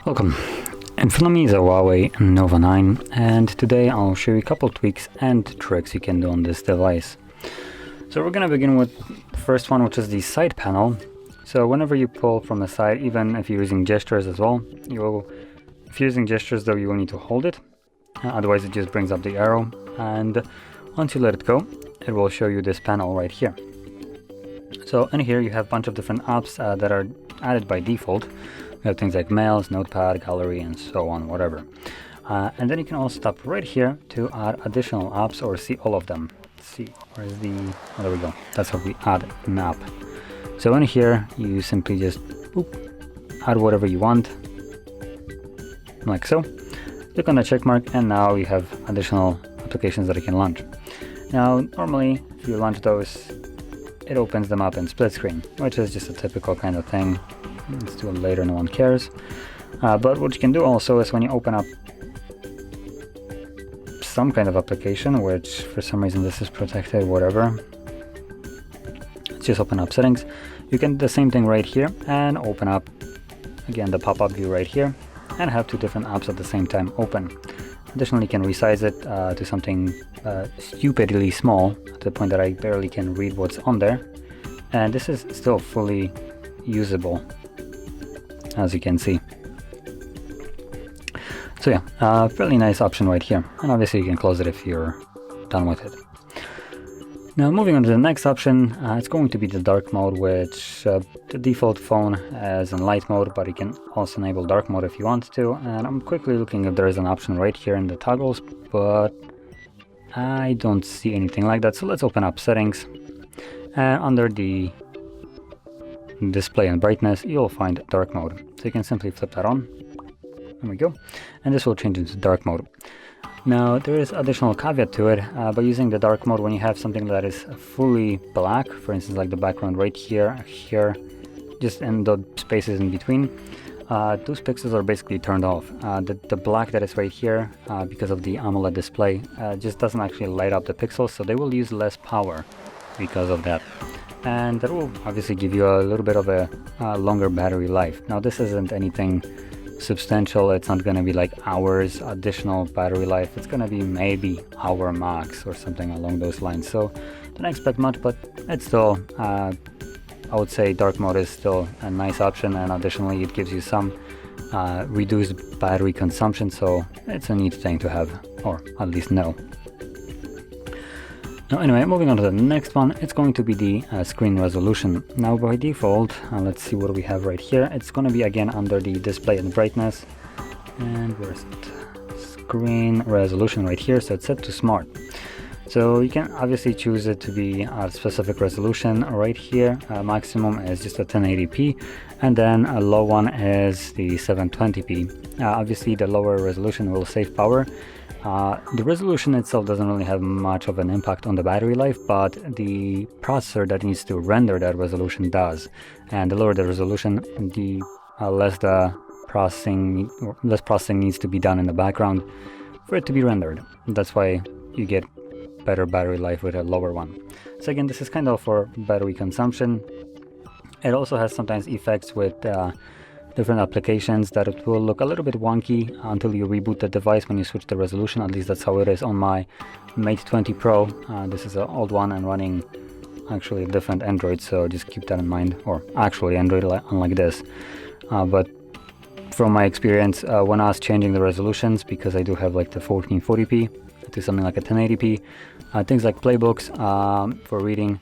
Welcome. In front of me is a HUAWEI Nova 9, and today I'll show you a couple tweaks and tricks you can do on this device. So we're going to begin with the first one, which is the side panel. So whenever you pull from the side, even if you're using gestures as well, if you're using gestures though, you will need to hold it, otherwise it just brings up the arrow, and once you let it go, it will show you this panel right here. So in here you have a bunch of different apps that are added by default. We have things like Mails, Notepad, Gallery, and so on, whatever. And then you can also tap right here to add additional apps or see all of them. Let's see, where's the... oh, there we go. That's how we add an app. So in here, you simply just add whatever you want, like so. Click on the check mark, and now you have additional applications that you can launch. Now, normally, if you launch those, it opens them up in split screen, which is just a typical kind of thing. Let's do it later, no one cares. But what you can do also is when you open up some kind of application, which for some reason this is protected, whatever. Let's just open up settings. You can do the same thing right here and open up, again, the pop-up view right here and have two different apps at the same time open. Additionally, you can resize it to something stupidly small, to the point that I barely can read what's on there. And this is still fully usable, as you can see. So yeah, fairly nice option right here, and obviously you can close it if you're done with it. Now moving on to the next option, it's going to be the dark mode, which the default phone is in light mode, but you can also enable dark mode if you want to. And I'm quickly looking if there is an option right here in the toggles, but I don't see anything like that. So let's open up settings, and under the display and brightness, you'll find dark mode. So you can simply flip that on. There we go. And this will change into dark mode. Now, there is additional caveat to it. By using the dark mode, when you have something that is fully black, for instance, like the background right here, just in the spaces in between, those pixels are basically turned off. The black that is right here, because of the AMOLED display, just doesn't actually light up the pixels, so they will use less power because of that. And that will obviously give you a little bit of a longer battery life. Now, this isn't anything substantial. It's not going to be like hours additional battery life. It's going to be maybe hour max or something along those lines. So don't expect much, but it's still, I would say dark mode is still a nice option, and additionally it gives you some reduced battery consumption, so it's a neat thing to have, or at least know. Now anyway, moving on to the next one, it's going to be the screen resolution. Now by default, let's see what we have right here. It's going to be again under the display and brightness. And where is it? Screen resolution right here, so it's set to smart. So you can obviously choose it to be a specific resolution right here. Maximum is just a 1080p, and then a low one is the 720p. Obviously the lower resolution will save power. The resolution itself doesn't really have much of an impact on the battery life, but the processor that needs to render that resolution does. And the lower the resolution, the less processing needs to be done in the background for it to be rendered. That's why you get better battery life with a lower one. So again, this is kind of for battery consumption. It also has sometimes effects with different applications that it will look a little bit wonky until you reboot the device when you switch the resolution. At least that's how it is on my Mate 20 Pro. This is an old one and running actually a different Android, so just keep that in mind, or actually Android unlike this. But from my experience, when I was changing the resolutions, because I do have like the 1440p to something like a 1080p, things like playbooks for reading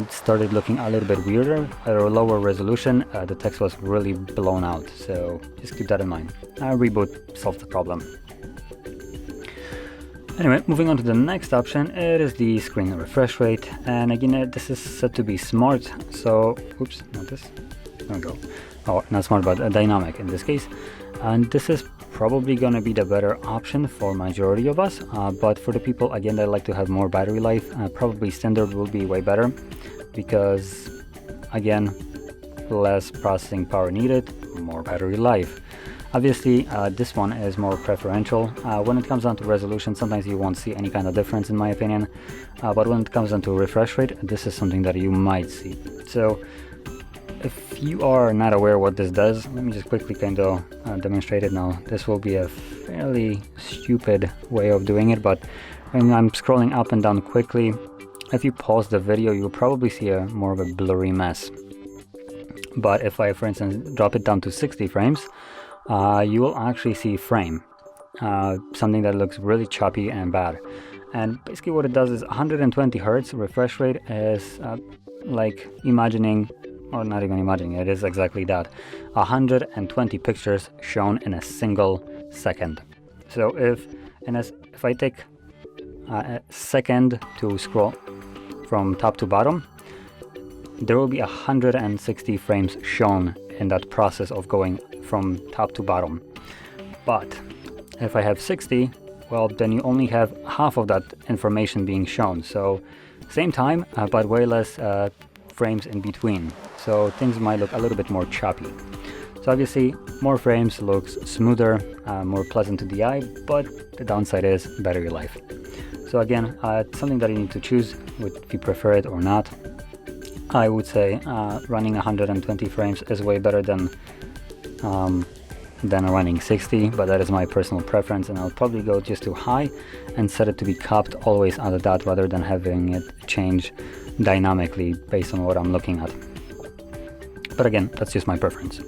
started looking a little bit weirder. At a lower resolution, the text was really blown out, so just keep that in mind. Reboot solved the problem. Anyway, moving on to the next option, it is the screen refresh rate, and again this is set to be smart, so oops, not this, there we go. Oh, not smart, but dynamic in this case, and this is probably gonna be the better option for majority of us, but for the people again that like to have more battery life, probably standard will be way better, because again, less processing power needed, more battery life. Obviously, this one is more preferential. When it comes down to resolution, sometimes you won't see any kind of difference in my opinion, but when it comes down to refresh rate, this is something that you might see. So if you are not aware what this does, let me just quickly kind of demonstrate it now. This will be a fairly stupid way of doing it, but when I'm scrolling up and down quickly, if you pause the video, you'll probably see a more of a blurry mess. But if I, for instance, drop it down to 60 frames, you will actually see frame, something that looks really choppy and bad. And basically what it does is 120 Hertz refresh rate is like imagining, or not even imagining, it is exactly that, 120 pictures shown in a single second. So if I take a second to scroll from top to bottom, there will be 160 frames shown in that process of going from top to bottom. But if I have 60, well, then you only have half of that information being shown. So same time, but way less frames in between. So things might look a little bit more choppy. So obviously more frames looks smoother, more pleasant to the eye, but the downside is battery life. So again, it's something that you need to choose if you prefer it or not. I would say running 120 frames is way better than running 60, but that is my personal preference, and I'll probably go just to high and set it to be capped always at that rather than having it change dynamically based on what I'm looking at. But again, that's just my preference.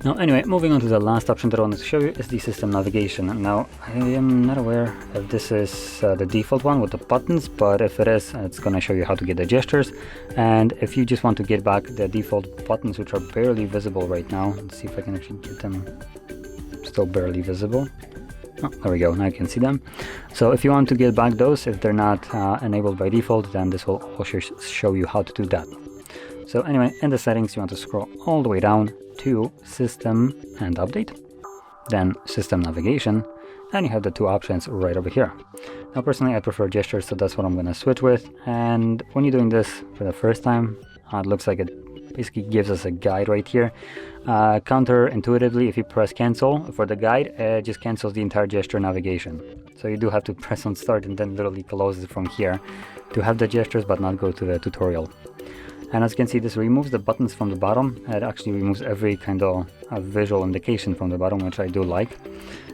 Now anyway, moving on to the last option that I wanted to show you is the system navigation. Now I am not aware if this is the default one with the buttons, but if it is, it's going to show you how to get the gestures. And if you just want to get back the default buttons, which are barely visible right now, let's see if I can actually get them still barely visible. Oh, there we go, now you can see them. So if you want to get back those, if they're not enabled by default, then this will also show you how to do that. So anyway, in the settings, you want to scroll all the way down to System and Update, then System Navigation, and you have the two options right over here. Now personally I prefer gestures, so that's what I'm going to switch with. And when you're doing this for the first time, it looks like it basically gives us a guide right here. Counterintuitively, if you press cancel for the guide, it just cancels the entire gesture navigation. So you do have to press on start and then literally close it from here to have the gestures but not go to the tutorial. And as you can see, this removes the buttons from the bottom. It actually removes every kind of visual indication from the bottom, which I do like.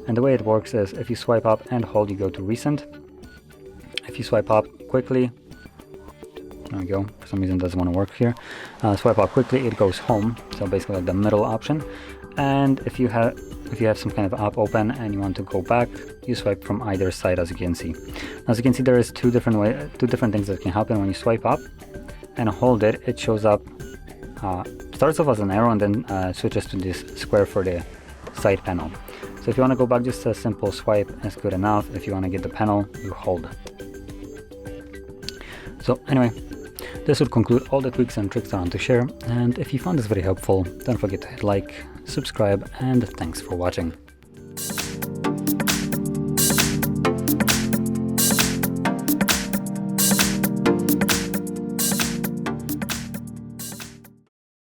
And the way it works is if you swipe up and hold, you go to recent. If you swipe up quickly, there we go, for some reason it doesn't want to work here. Swipe up quickly, it goes home, so basically like the middle option. And if you have some kind of app open and you want to go back, you swipe from either side, as you can see. As you can see, there is two different things that can happen when you swipe up and hold it. It shows up, starts off as an arrow and then switches to this square for the side panel. So if you want to go back, just a simple swipe is good enough. If you want to get the panel, you hold. So anyway, this would conclude all the tweaks and tricks I want to share. And if you found this very helpful, don't forget to hit like, subscribe, and thanks for watching.